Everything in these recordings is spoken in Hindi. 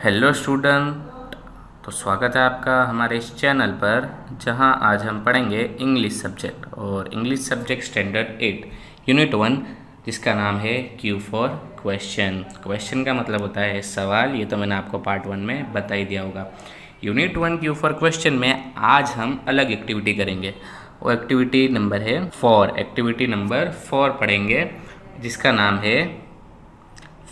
Hello student. तो स्वागत है आपका हमारे इस चैनल पर, जहां आज हम पढ़ेंगे इंग्लिश सब्जेक्ट और इंग्लिश सब्जेक्ट स्टैंडर्ड 8 यूनिट 1, जिसका नाम है क्यू फॉर क्वेश्चन। क्वेश्चन का मतलब होता है सवाल। ये तो मैंने आपको पार्ट 1 में बता ही दिया होगा। यूनिट 1 क्यू फॉर क्वेश्चन में आज हम अलग एक्टिविटी करेंगे। वो एक्टिविटी नंबर है 4। एक्टिविटी नंबर 4 पढ़ेंगे, जिसका नाम है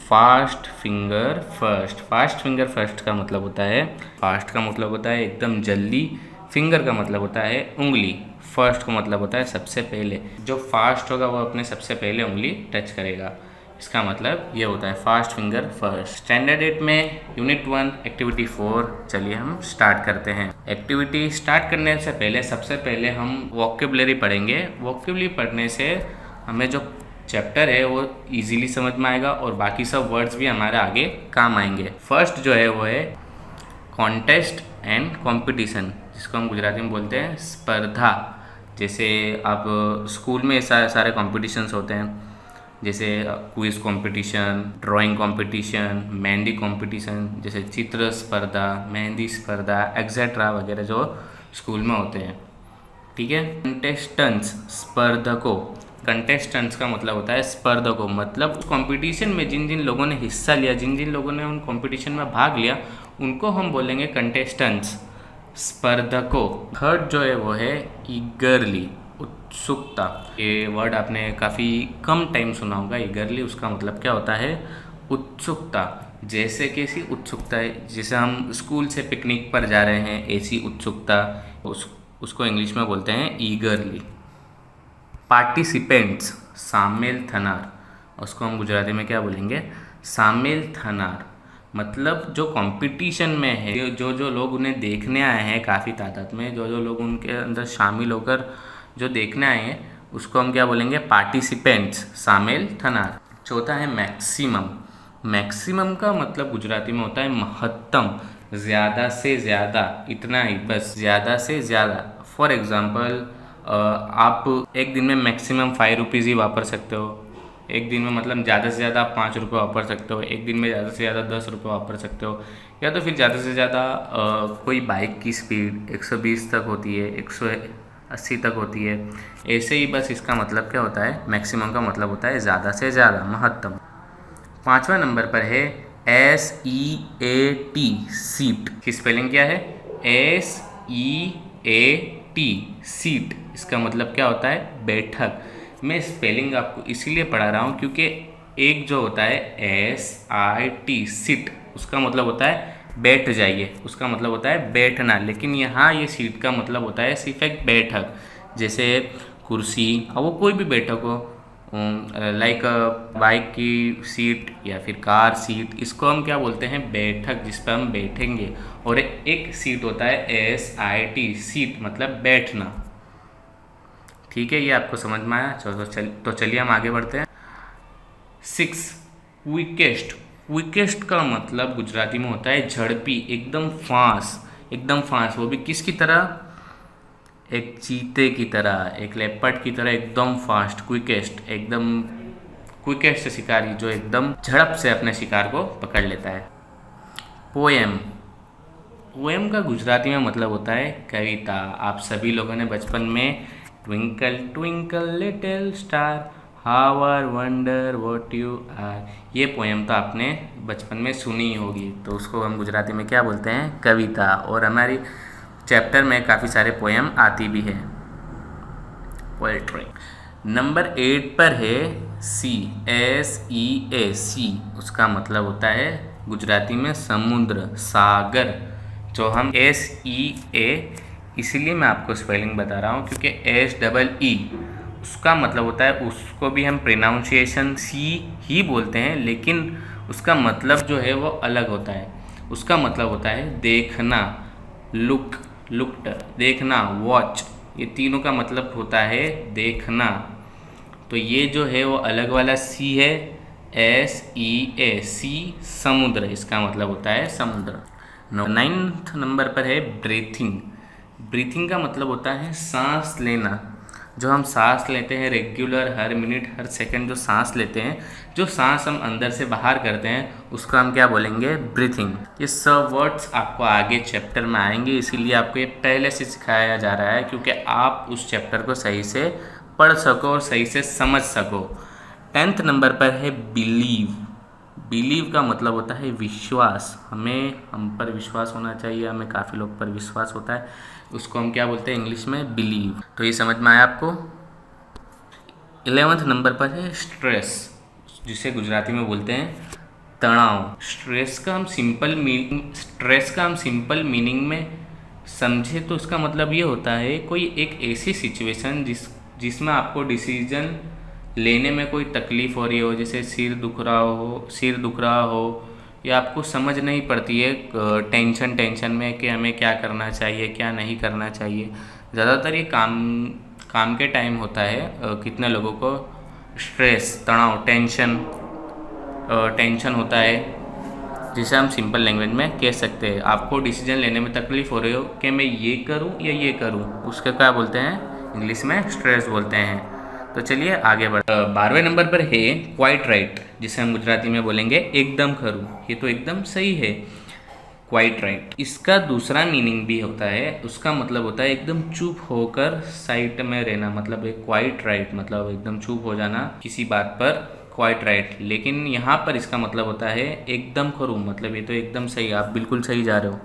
fast finger first. Fast finger first का मतलब होता है, फास्ट का मतलब होता है एकदम जल्दी, फिंगर का मतलब होता है उंगली, फर्स्ट का मतलब होता है सबसे पहले। जो फास्ट होगा वो अपने सबसे पहले उंगली टच करेगा। इसका मतलब ये होता है फास्ट फिंगर फर्स्ट। स्टैंडर्ड 8 में यूनिट 1 एक्टिविटी 4। चलिए हम स्टार्ट करते हैं। एक्टिविटी स्टार्ट करने से पहले सबसे पहले हम वोकेबुलरी पढ़ेंगे। वोकेबुलरी पढ़ने से हमें जो चैप्टर है वो इजीली समझ में आएगा और बाकी सब वर्ड्स भी हमारे आगे काम आएंगे। फर्स्ट जो है वो है कॉन्टेस्ट एंड कंपटीशन, जिसको हम गुजराती में बोलते हैं स्पर्धा। जैसे आप स्कूल में सारे कॉम्पिटिशन्स होते हैं, जैसे quiz competition, drawing competition, mehndi competition, जैसे चित्र स्पर्धा, मेहंदी स्पर्धा एक्सेट्रा वगैरह जो स्कूल में होते हैं। ठीक है। कंटेस्टेंट्स स्पर्धकों। कंटेस्टेंट्स का मतलब होता है स्पर्धकों, मतलब उस कंपटीशन में जिन जिन लोगों ने हिस्सा लिया, जिन जिन लोगों ने उन कंपटीशन में भाग लिया, उनको हम बोलेंगे कंटेस्टेंट्स, स्पर्धकों। थर्ड जो है वो है ईगरली, उत्सुकता। ये वर्ड आपने काफ़ी कम टाइम सुना होगा। ईगरली उसका मतलब क्या होता है? उत्सुकता। जैसे कैसी उत्सुकता है? जैसे हम स्कूल से पिकनिक पर जा रहे हैं, ऐसी उत्सुकता, उसको इंग्लिश में बोलते हैं ईगरली। पार्टिसिपेंट्स शामिल थनार, उसको हम गुजराती में क्या बोलेंगे? शामिल थनार। मतलब जो कंपटीशन में है, जो जो लोग उन्हें देखने आए हैं काफ़ी तादाद में, जो जो लोग उनके अंदर शामिल होकर जो देखने आए हैं, उसको हम क्या बोलेंगे? पार्टिसिपेंट्स, शामिल थनार। चौथा है मैक्सिमम। मैक्सिमम का मतलब गुजराती में होता है महत्तम, ज़्यादा से ज़्यादा, इतना ही बस, ज़्यादा से ज़्यादा। फॉर एग्ज़ाम्पल, आप एक दिन में मैक्सिमम 5 रुपीज़ ही वापर सकते हो। एक दिन में मतलब ज़्यादा से ज़्यादा आप 5 रुपये वापर सकते हो। एक दिन में ज़्यादा से ज़्यादा 10 रुपये वापर सकते हो। या तो फिर ज़्यादा से ज़्यादा कोई बाइक की स्पीड 120 तक होती है, 180 तक होती है। ऐसे ही बस इसका मतलब क्या होता है? मैक्सिमम का मतलब होता है ज़्यादा से ज़्यादा, महत्तम। 5वां नंबर पर है SEAT, सीट की स्पेलिंग क्या है? SEAT, seat. इसका मतलब क्या होता है? बैठक। मैं स्पेलिंग आपको इसीलिए पढ़ा रहा हूँ क्योंकि एक जो होता है SIT, सीट, उसका मतलब होता है बैठ जाइए, उसका मतलब होता है बैठना। लेकिन यहाँ ये सीट का मतलब होता है सिर्फ एक बैठक। जैसे कुर्सी, और वो कोई भी बैठक हो, लाइक बाइक की सीट या फिर कार सीट, इसको हम क्या बोलते हैं? बैठक, जिस पर हम बैठेंगे। और एक सीट होता है SIT, सीट मतलब बैठना। ठीक है, ये आपको समझ में आया? तो चलिए हम आगे बढ़ते हैं। 6 क्विकेस्ट। क्विकेस्ट का मतलब गुजराती में होता है झड़पी, एकदम फास्ट, एकदम फास्ट। वो भी किसकी तरह? एक चीते की तरह, एक लेपर्ड की तरह, एकदम फास्ट। क्विकेस्ट, एकदम क्विकेस्ट शिकारी, जो एकदम झड़प से अपने शिकार को पकड़ लेता है। पोएम। पोएम का गुजराती में मतलब होता है कविता। आप सभी लोगों ने बचपन में twinkle twinkle little star, how are wonder what you are, ये पोएम तो आपने बचपन में सुनी ही होगी। तो उसको हम गुजराती में क्या बोलते हैं? कविता। और हमारी चैप्टर में काफ़ी सारे पोएम आती भी है, पोएट्री। नंबर 8 पर है SEA, सी। उसका मतलब होता है गुजराती में समुद्र, सागर। जो हम SEA, इसीलिए मैं आपको स्पेलिंग बता रहा हूँ क्योंकि SEE उसका मतलब होता है, उसको भी हम प्रोनाउंसिएशन सी ही बोलते हैं, लेकिन उसका मतलब जो है वो अलग होता है। उसका मतलब होता है देखना, लुक, लुक्ड, देखना, वॉच। ये तीनों का मतलब होता है देखना। तो ये जो है वो अलग वाला सी है, SEA, सी, समुद्र, इसका मतलब होता है समुद्र। 9th नंबर पर है ब्रीथिंग। ब्रीथिंग का मतलब होता है सांस लेना। जो हम सांस लेते हैं रेगुलर, हर मिनट हर सेकंड जो सांस लेते हैं, जो सांस हम अंदर से बाहर करते हैं, उसको हम क्या बोलेंगे? ब्रीथिंग। ये सब वर्ड्स आपको आगे चैप्टर में आएंगे, इसीलिए आपको ये पहले से सिखाया जा रहा है क्योंकि आप उस चैप्टर को सही से पढ़ सको और सही से समझ सको। 10th नंबर पर है बिलीव। बिलीव का मतलब होता है विश्वास। हम पर विश्वास होना चाहिए, हमें काफ़ी लोग पर विश्वास होता है, उसको हम क्या बोलते हैं इंग्लिश में? बिलीव। तो ये समझ में आया आपको? 11th नंबर पर है स्ट्रेस, जिसे गुजराती में बोलते हैं तनाव। स्ट्रेस का हम सिंपल मीनिंग में समझे तो उसका मतलब ये होता है कोई एक ऐसी सिचुएशन जिसमें आपको डिसीजन लेने में कोई तकलीफ़ हो रही हो, जैसे सिर दुख रहा हो या आपको समझ नहीं पड़ती है टेंशन में कि हमें क्या करना चाहिए क्या नहीं करना चाहिए। ज़्यादातर ये काम के टाइम होता है। कितने लोगों को स्ट्रेस, तनाव, टेंशन होता है, जिसे हम सिंपल लैंग्वेज में कह सकते हैं आपको डिसीजन लेने में तकलीफ़ हो रही हो कि मैं ये करूं या ये करूं, उसका क्या बोलते हैं? इंग्लिश में स्ट्रेस बोलते हैं। तो चलिए आगे बढ़। 12वें नंबर पर है क्वाइट राइट, जिसे हम गुजराती में बोलेंगे एकदम खरू। ये तो एकदम सही है, क्वाइट राइट। इसका दूसरा मीनिंग भी होता है, उसका मतलब होता है एकदम चुप होकर साइड में रहना, मतलब एक क्वाइट राइट मतलब एकदम चुप हो जाना किसी बात पर, क्वाइट राइट। लेकिन यहाँ पर इसका मतलब होता है एकदम खरू, मतलब ये तो एकदम सही, आप बिल्कुल सही जा रहे हो,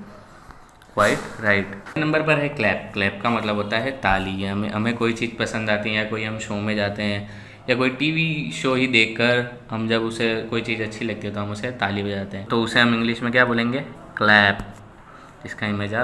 क्वाइट राइट। नंबर पर है क्लैप। क्लैप का मतलब होता है ताली। हमें कोई चीज़ पसंद आती है या कोई हम शो में जाते हैं या कोई टीवी शो ही देखकर हम जब उसे कोई चीज़ अच्छी लगती है तो हम उसे ताली बजाते हैं, तो उसे हम इंग्लिश में क्या बोलेंगे? क्लैप। इसका इमेज आप